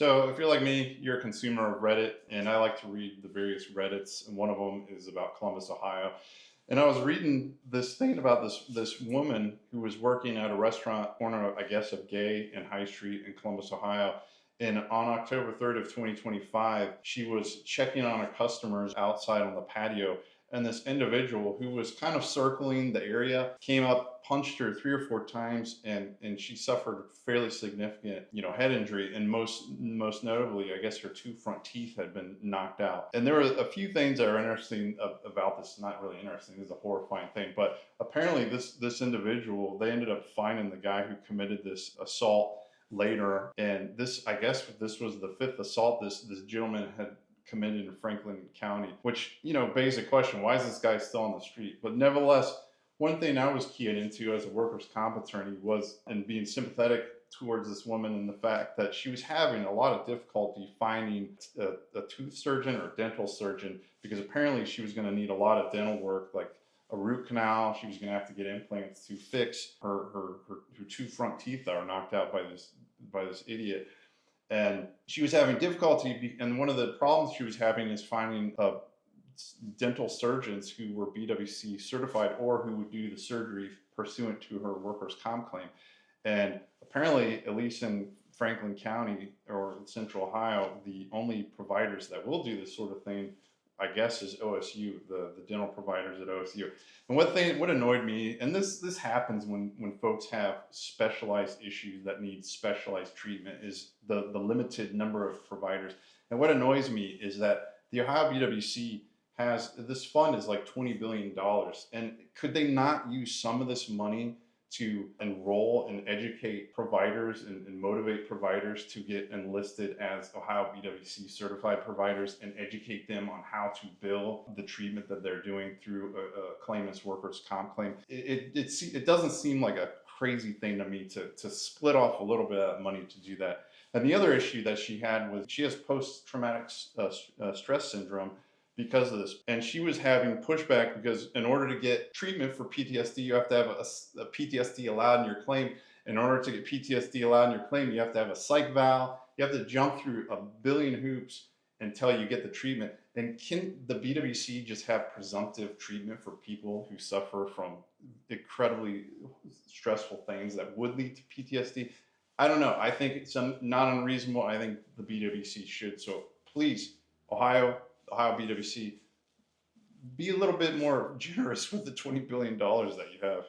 So if you're like me, you're a consumer of Reddit, and I like to read the various Reddits, and one of them is about Columbus, Ohio. And I was reading this thing about this woman who was working at a restaurant corner, I guess, of Gay and High Street in Columbus, Ohio. And on October 3rd of 2025, she was checking on her customers outside on the patio, and this individual who was kind of circling the area came up, punched her 3 or 4 times, and she suffered fairly significant, head injury. And most notably, I guess her two front teeth had been knocked out. And there were a few things that are interesting about this. Not really interesting, this is a horrifying thing, but apparently this individual, they ended up finding the guy who committed this assault later. And this, I guess, this was the fifth assault this gentleman had committed in Franklin County, which, begs the question, why is this guy still on the street? But nevertheless, one thing I was keyed into as a workers' comp attorney was, and being sympathetic towards this woman, and the fact that she was having a lot of difficulty finding a tooth surgeon or a dental surgeon, because apparently she was going to need a lot of dental work, like a root canal. She was going to have to get implants to fix her two front teeth that were knocked out by this idiot. And she was having difficulty, and one of the problems she was having is finding dental surgeons who were BWC certified or who would do the surgery pursuant to her workers' comp claim. And apparently, at least in Franklin County or Central Ohio, the only providers that will do this sort of thing, I guess, is OSU, the dental providers at OSU. And what annoyed me, and this happens when folks have specialized issues that need specialized treatment, is the limited number of providers. And what annoys me is that the Ohio BWC has, this fund is like $20 billion. And could they not use some of this money to enroll and educate providers and motivate providers to get enlisted as Ohio BWC certified providers, and educate them on how to bill the treatment that they're doing through a claimant's workers' comp claim? It doesn't seem like a crazy thing to me to split off a little bit of that money to do that. And the other issue that she had was she has post-traumatic stress syndrome because of this. And she was having pushback because in order to get treatment for PTSD, you have to have a PTSD allowed in your claim. In order to get PTSD allowed in your claim, you have to have a psych val. You have to jump through a billion hoops until you get the treatment. And can the BWC just have presumptive treatment for people who suffer from incredibly stressful things that would lead to PTSD? I don't know. I think it's not unreasonable. I think the BWC should. So please, Ohio BWC, be a little bit more generous with the $20 billion that you have.